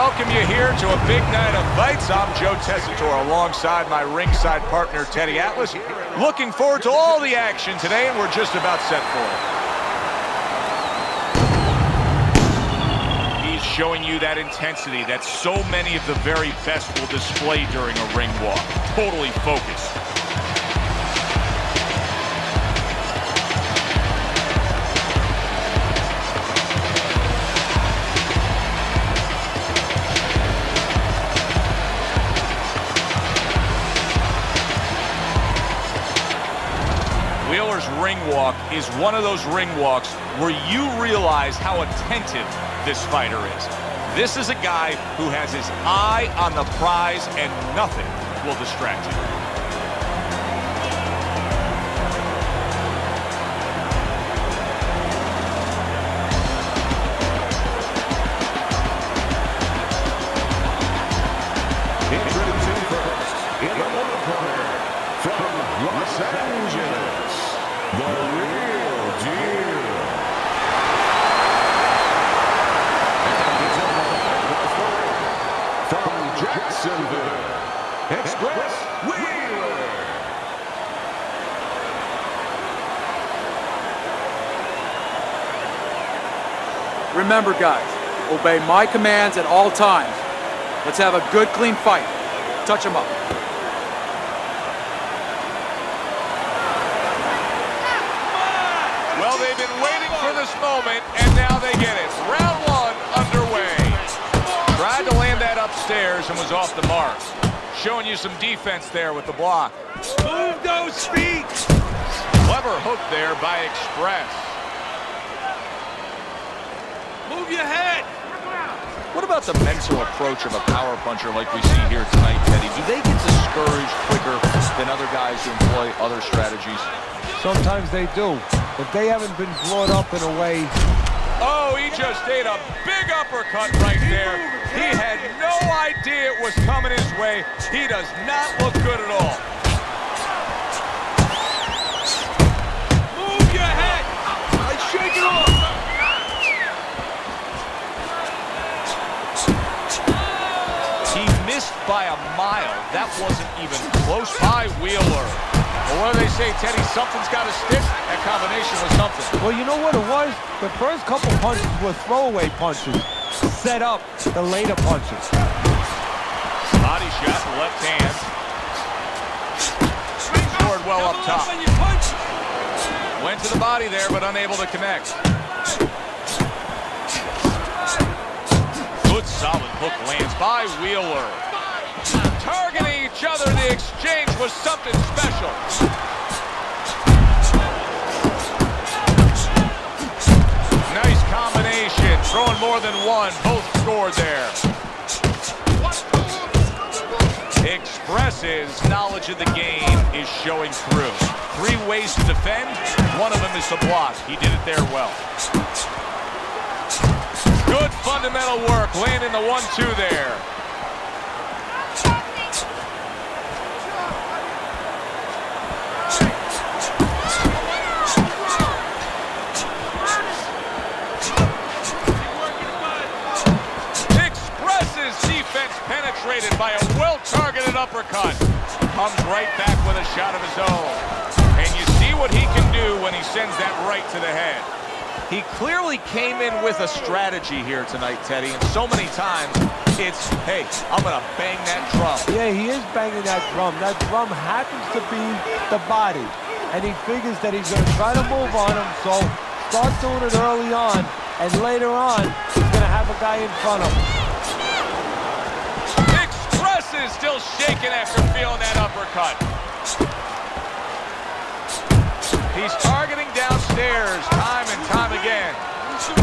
welcome you here to a big night of fights. I'm Joe Tessitore alongside my ringside partner, Teddy Atlas. Looking forward to all the action today, and we're just about set for it. He's showing you that intensity that so many of the very best will display during a ring walk. Totally focused. Wheeler's ring walk is one of those ring walks where you realize how attentive this fighter is. This is a guy who has his eye on the prize and nothing will distract him. Introducing first, in the middle corner, from Los Angeles, the real deal. And from Jacksonville, Express Wheeler. Remember, guys, obey my commands at all times. Let's have a good, clean fight. Touch him up. Well, they've been waiting for this moment, and now they get it. Round one underway. Tried to land that upstairs and was off the mark. Showing you some defense there with the block. Move those feet! Clever hook there by Express. Move your head! What about the mental approach of a power puncher like we see here tonight, Teddy? Do they get discouraged quicker than other guys who employ other strategies? Sometimes they do. If they haven't been brought up in a way. Oh, he just ate a big uppercut right there. He had no idea it was coming his way. He does not look good at all. Move your head! Shake it off! He missed by a mile. That wasn't even close by Wheeler. Well, what do they say, Teddy? Something's got to stick. That combination was something. Well, you know what it was? The first couple punches were throwaway punches. Set up the later punches. Body shot, left hand. Scored well up top. Went to the body there, but unable to connect. Good solid hook lands by Wheeler. Targeting each other, the exchange was something special. Nice combination, throwing more than one, both scored there. Express's knowledge of the game is showing through. 3 ways to defend, one of them is to block. He did it there well. Good fundamental work, landing the 1-2 there. Penetrated by a well-targeted uppercut. Comes right back with a shot of his own. And you see what he can do when he sends that right to the head. He clearly came in with a strategy here tonight, Teddy, and so many times it's, hey, I'm going to bang that drum. Yeah, he is banging that drum. That drum happens to be the body. And he figures that he's going to try to move on him, so start doing it early on, and later on, he's going to have a guy in front of him. Is still shaking after feeling that uppercut. He's targeting downstairs time and time again.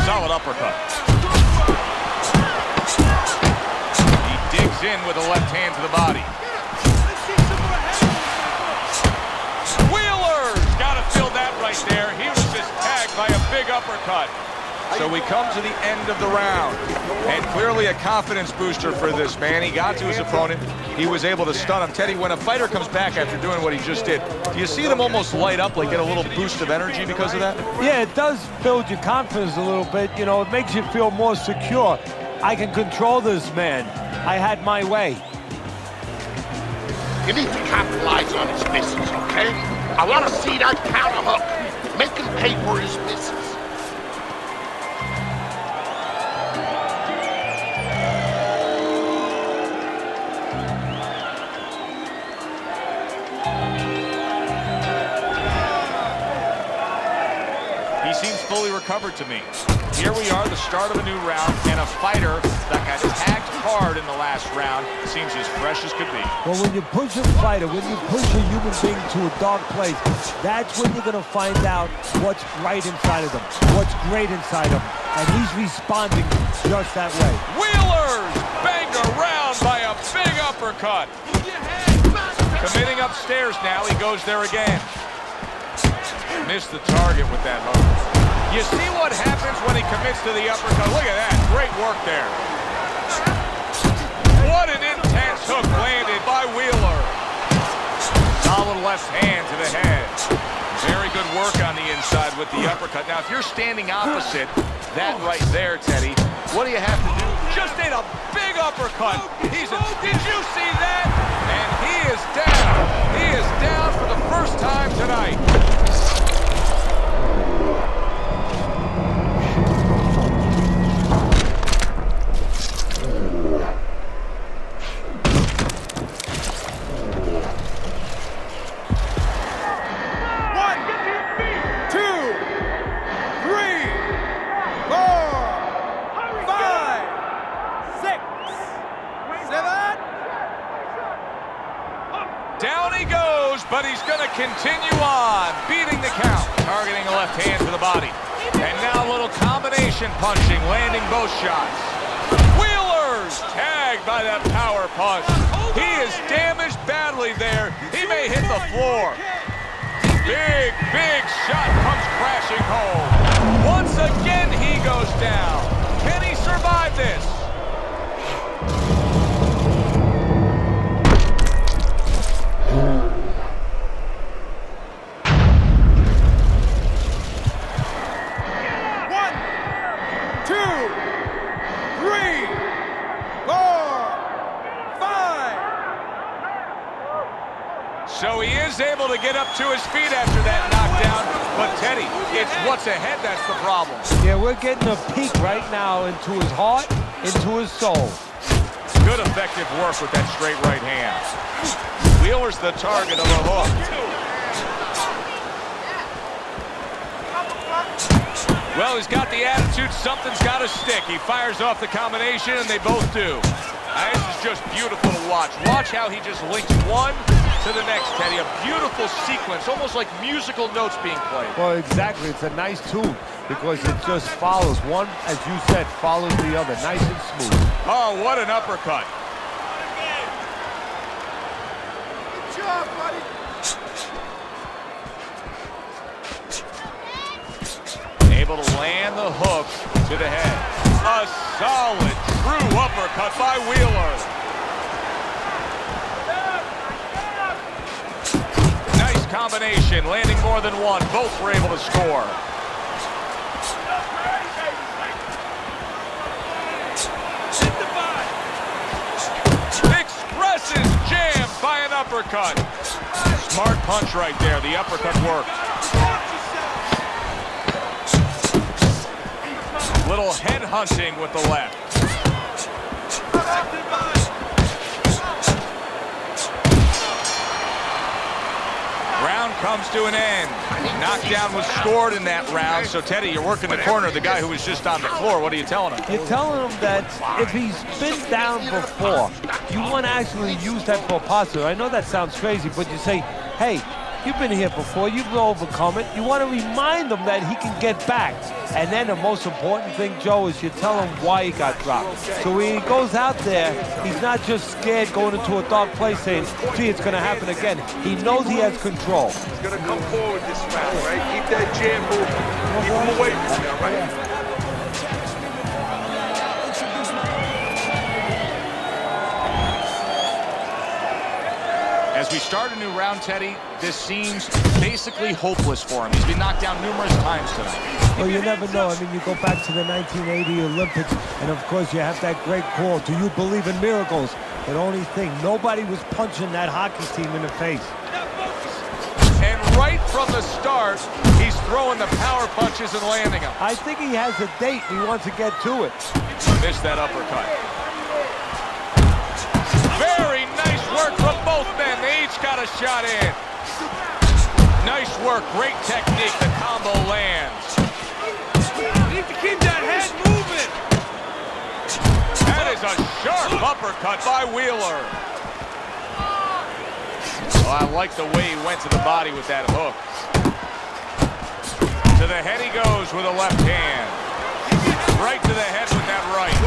Solid uppercut. He digs in with a left hand to the body. Wheeler's got to feel that right there. He was just tagged by a big uppercut. So we come to the end of the round, and clearly a confidence booster for this man. He got to his opponent. He was able to stun him. Teddy, when a fighter comes back after doing what he just did, do you see them almost light up, like get a little boost of energy because of that? Yeah, it does build your confidence a little bit. You know, it makes you feel more secure. I can control this man. I had my way. You need to capitalize on his misses, okay? I want to see that counter hook. Make him pay for his misses. He seems fully recovered to me. Here we are, the start of a new round, and a fighter that got tagged hard in the last round seems as fresh as could be. Well, when you push a fighter, when you push a human being to a dark place, that's when you're going to find out what's right inside of them, what's great inside of them. And he's responding just that way. Wheeler's banged around by a big uppercut. Committing upstairs now, he goes there again. Missed the target with that hook. You see what happens when he commits to the uppercut? Look at that. Great work there. What an intense hook landed by Wheeler. Solid left hand to the head. Very good work on the inside with the uppercut. Now, if you're standing opposite that right there, Teddy, what do you have to do? Just ate a big uppercut. Did you see that? And he is down. He is down for the first time tonight. Down he goes, but he's going to continue on, beating the count, targeting a left hand to the body. And now a little combination punching, landing both shots. Wheeler's tagged by that power punch. He is damaged badly there. He may hit the floor. Big, big shot comes crashing home. Once again, he goes down. Can he survive this? So he is able to get up to his feet after that knockdown. But Teddy, it's what's ahead that's the problem. Yeah, we're getting a peek right now into his heart, into his soul. Good effective work with that straight right hand. Wheeler's the target of a hook. Well, he's got the attitude, something's got to stick. He fires off the combination, and they both do. This is just beautiful to watch. Watch how he just links one to the next, Teddy. A beautiful sequence, almost like musical notes being played. Well, exactly. It's a nice tune because it just follows. One, as you said, follows the other. Nice and smooth. Oh, what an uppercut. Good job, buddy. Able to land the hook to the head. A solid, true uppercut by Wheeler. Nice combination, landing more than one. Both were able to score. Expresses jammed by an uppercut. Smart punch right there. The uppercut worked. Little head hunting with the left. Round comes to an end. Knockdown was scored in that round. So, Teddy, you're working the corner of the guy who was just on the floor. What are you telling him? You're telling him that if he's been down before, you want to actually use that for positive. I know that sounds crazy, but you say, hey, you've been here before, you've overcome it. You want to remind him that he can get back. And then the most important thing, Joe, is you tell him why he got dropped. So when he goes out there, he's not just scared going into a dark place saying, gee, it's going to happen again. He knows he has control. He's going to come forward this round, right? Keep that jam moving. Keep him away from you, right? As we we start a new round, Teddy, this seems basically hopeless for him. He's been knocked down numerous times tonight. Well, you never know. I mean, you go back to the 1980 Olympics, and of course you have that great call, "Do you believe in miracles?" But only thing, nobody was punching that hockey team in the face. And right from the start, he's throwing the power punches and landing them. I think he has a date, and he wants to get to it. Missed that uppercut. Very nice work from both men. They each got a shot in. Nice work, great technique. The combo lands. You need to keep that head moving. That is a sharp uppercut by Wheeler. Oh, I like the way he went to the body with that hook. To the head he goes with a left hand. Right to the head with that right.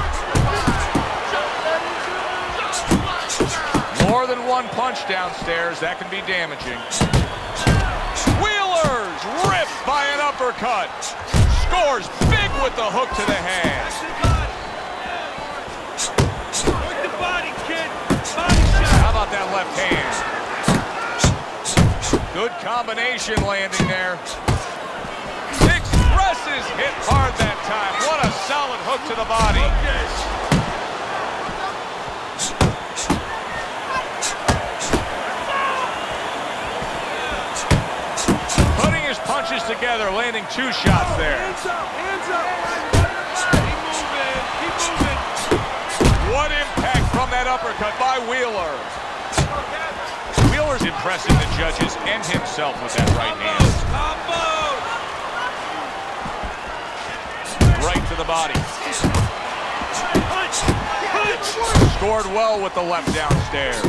More than one punch downstairs. That can be damaging. Wheeler's ripped by an uppercut. Scores big with the hook to the head. Work the body, kid. Body shot. How about that left hand? Good combination landing there. Expresses hit hard that time. What a solid hook to the body. Putting his punches together, landing 2 shots there. Hands up, hands up. Keep moving, keep moving. What impact from that uppercut by Wheeler. Wheeler's impressing the judges and himself with that right hand. Combos. Right to the body. Punch, punch. Scored well with the left downstairs.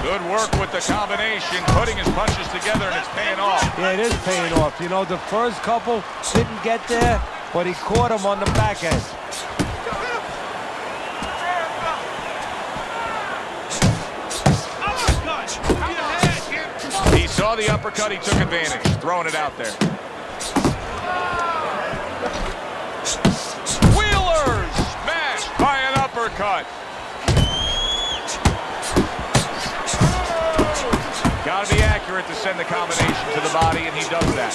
Good work with the combination, putting his punches together, and it's paying off. Yeah, it is paying off. You know, the first couple didn't get there, but he caught him on the back end. He saw the uppercut, he took advantage, throwing it out there. Wheeler smashed by an uppercut. Got to be accurate to send the combination to the body, and he does that.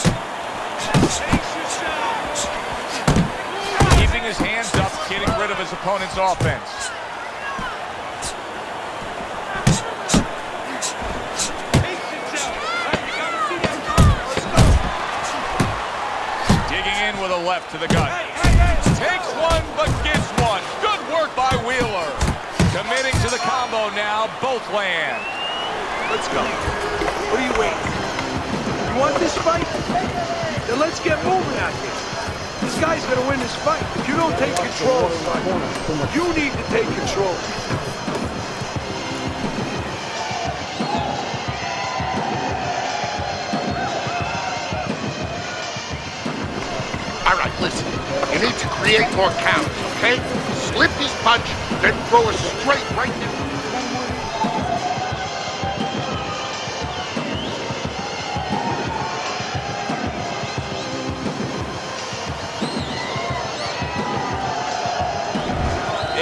Keeping his hands up, getting rid of his opponent's offense. Digging in with a left to the gut. Takes one, but gets one. Good work by Wheeler. Committing to the combo now, both land. Let's go. What are you waiting? You want this fight? Then let's get moving out here. This guy's gonna win this fight. If you don't take control, you need to take control. All right, listen. You need to create more counters, okay? Slip his punch, then throw a straight right there.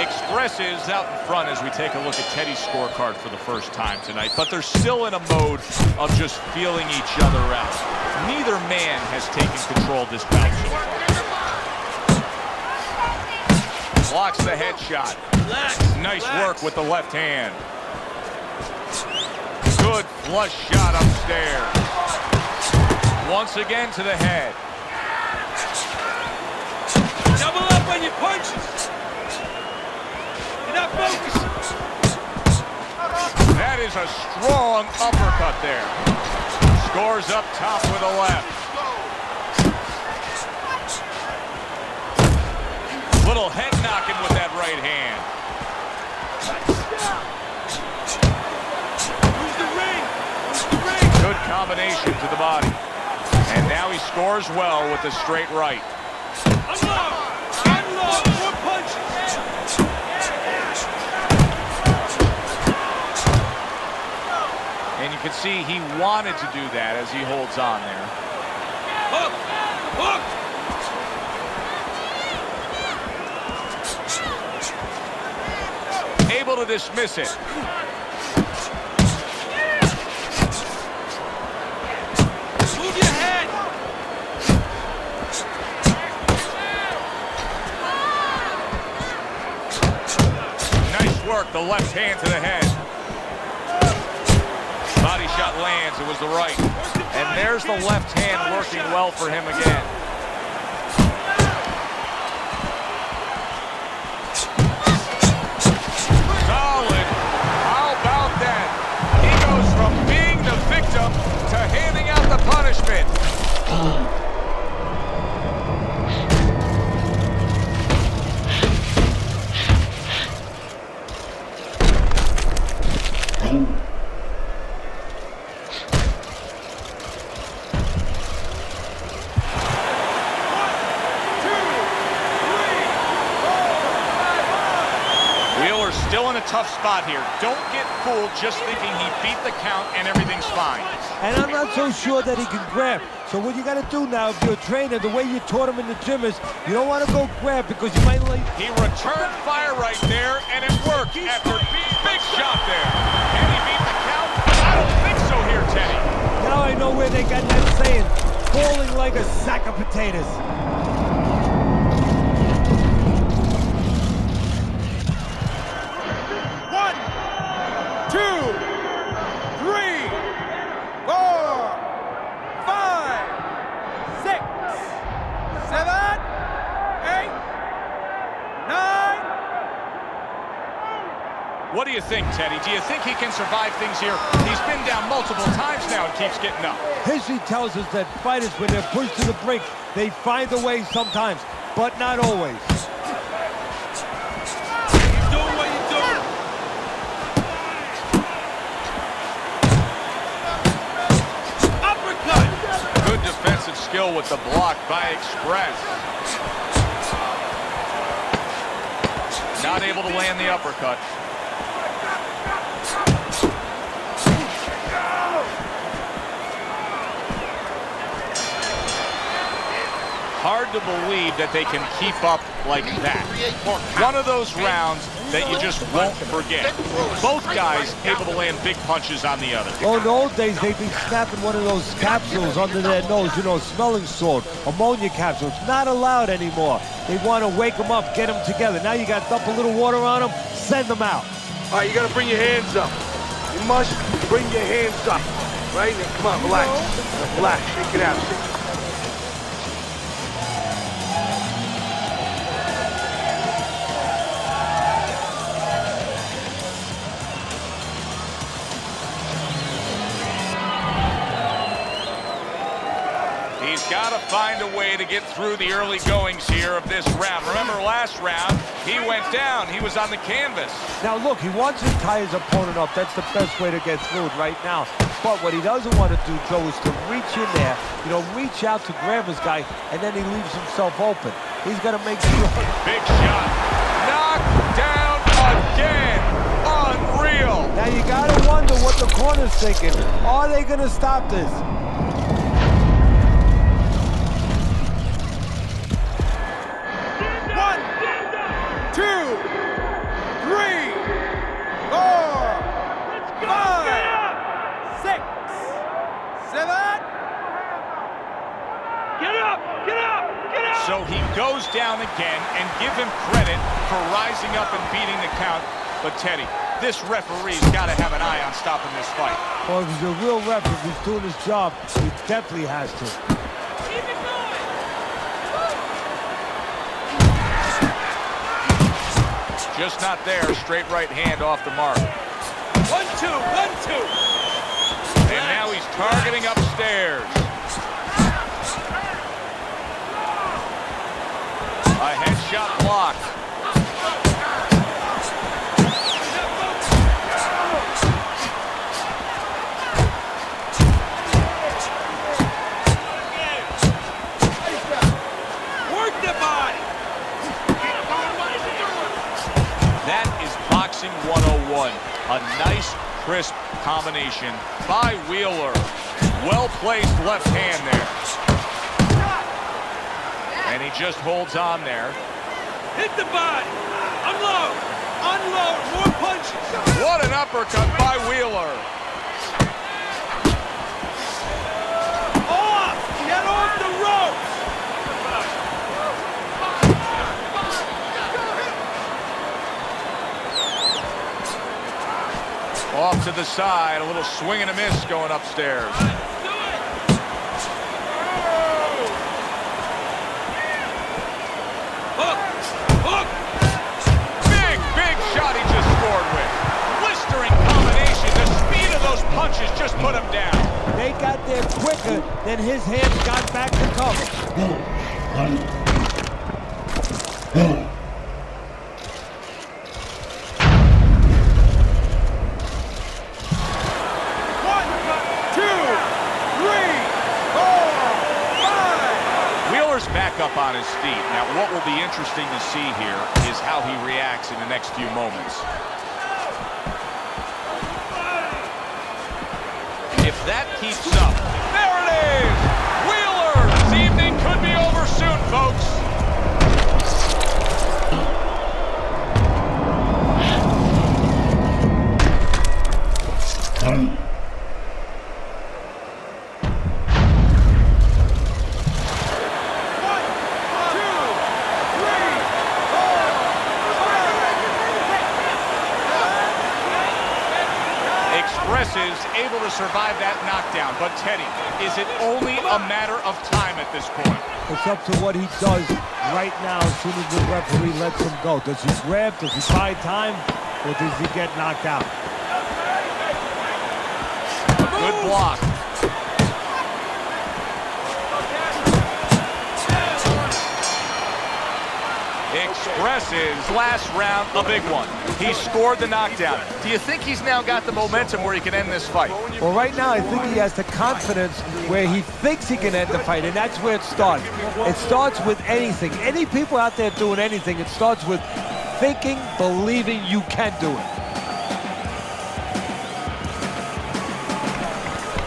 Expressives out in front as we take a look at Teddy's scorecard for the first time tonight, but they're still in a mode of just feeling each other out. Neither man has taken control this bout so far. Blocks the headshot. Nice work with the left hand. Good flush shot upstairs. Once again to the head. Double up on your punches. You're not focusing. That is a strong uppercut there. Scores up top with a left. Little head knocking with that right hand. Who's the ring? Who's the ring? Good combination to the body. And now he scores well with the straight right. Unload! Unload! More punches! And you can see he wanted to do that as he holds on there. Hook! Hook! Able able to dismiss it. Move your head. Nice work, the left hand to the head. Body shot lands, it was the right. And there's the left hand working well for him again. Solid. How about that? He goes from being the victim to handing out the punishment. Still in a tough spot here. Don't get fooled just thinking he beat the count and everything's fine. And I'm not so sure that he can grab. So what you got to do now, if you're a trainer, the way you taught him in the gym is, you don't want to go grab because you might like... He returned fire right there, and it worked after big shot there. Can he beat the count? I don't think so here, Teddy. Now I know where they got that saying, falling like a sack of potatoes. What do you think, Teddy? Do you think he can survive things here? He's been down multiple times now and keeps getting up. History tells us that fighters, when they're pushed to the brink, they find a way sometimes, but not always. Keep doing what you're doing. Uppercut. Good defensive skill with the block by Express. Not able to land the uppercut. Hard to believe that they can keep up like that. One of those rounds that you just won't forget. Both guys able to land big punches on the other. Oh, in the old days, they'd be snapping one of those capsules under their nose, you know, smelling salt, ammonia capsules. Not allowed anymore. They want to wake them up, get them together. Now you got to dump a little water on them, send them out. All right, you got to bring your hands up. You must bring your hands up. Right? Now, come on, relax. Relax, shake it out. He's got to find a way to get through the early goings here of this round. Remember last round, he went down. He was on the canvas. Now look, he wants to tie his opponent up. That's the best way to get through it right now. But what he doesn't want to do, Joe, is to reach in there, you know, reach out to grab his guy, and then he leaves himself open. He's got to make sure. Big shot. Knocked down again. Unreal. Now you got to wonder what the corner's thinking. Are they going to stop this? So he goes down again, and give him credit for rising up and beating the count. But Teddy, this referee's got to have an eye on stopping this fight. Well, if he's a real ref, if he's doing his job, he definitely has to. Keep it going. Just not there. Straight right hand off the mark. 1-2, 1-2. And now he's targeting upstairs. A headshot blocked. Work the body. That is boxing 101. A nice, crisp combination by Wheeler. Well-placed left hand there. And he just holds on there. Hit the body. Unload. Unload. More punches. What an uppercut by Wheeler. Get off the ropes! Off to the side, a little swing and a miss going upstairs. Big shot he just scored with. Blistering combination. The speed of those punches just put him down. They got there quicker than his hands got back to cover. Wheeler's back up on his feet. Now, what will be interesting to see here is how he reacts in the next few moments. If that keeps up, there it is! Wheeler! This evening could be over soon, folks. Is able to survive that knockdown. But Teddy, is it only a matter of time at this point? It's up to what he does right now as soon as the referee lets him go. Does he grab? Does he buy time? Or does he get knocked out? Good block. Expresses last round a big one. He scored the knockdown. Do you think he's now got the momentum where he can end this fight? Well, right now, I think he has the confidence where he thinks he can end the fight, and that's where it starts. It starts with anything. Any people out there doing anything, it starts with thinking, believing you can do it.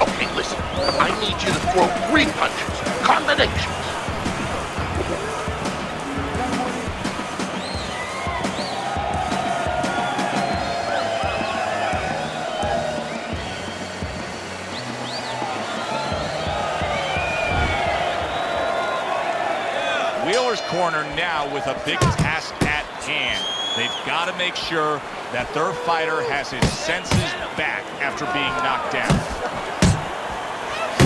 Okay, listen. I need you to throw 3 punches. Combinations. Wheeler's corner now with a big task at hand. They've got to make sure that their fighter has his senses back after being knocked down.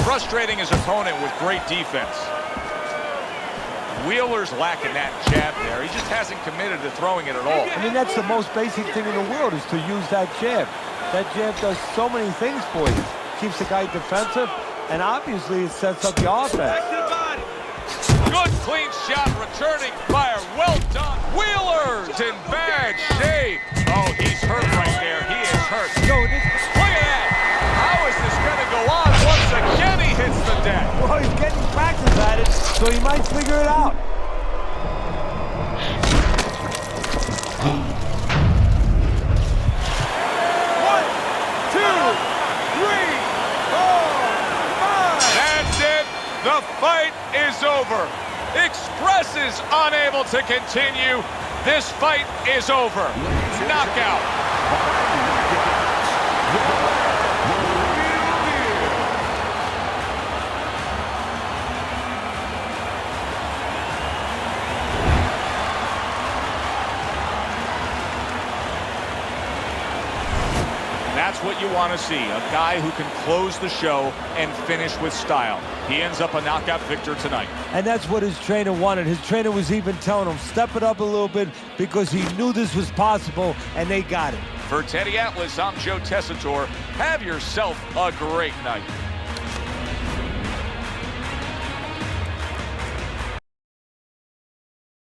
Frustrating his opponent with great defense. Wheeler's lacking that jab there. He just hasn't committed to throwing it at all. I mean, that's the most basic thing in the world, is to use that jab. That jab does so many things for you. Keeps the guy defensive, and obviously it sets up the offense. Good clean shot, returning fire. Well done. Wheeler's in bad shape. Oh, he's hurt right there. He is hurt. Look at that. How is this going to go on? Once again, he hits the deck. Well, he's getting practice at it, so he might figure it out. One, two, three, four, five. That's it. The fight is over. Express is unable to continue. This fight is over. Knockout. That's what you want to see, a guy who can close the show and finish with style. He ends up a knockout victor tonight. And that's what his trainer wanted. His trainer was even telling him, step it up a little bit, because he knew this was possible, and they got it. For Teddy Atlas, I'm Joe Tessitore. Have yourself a great night.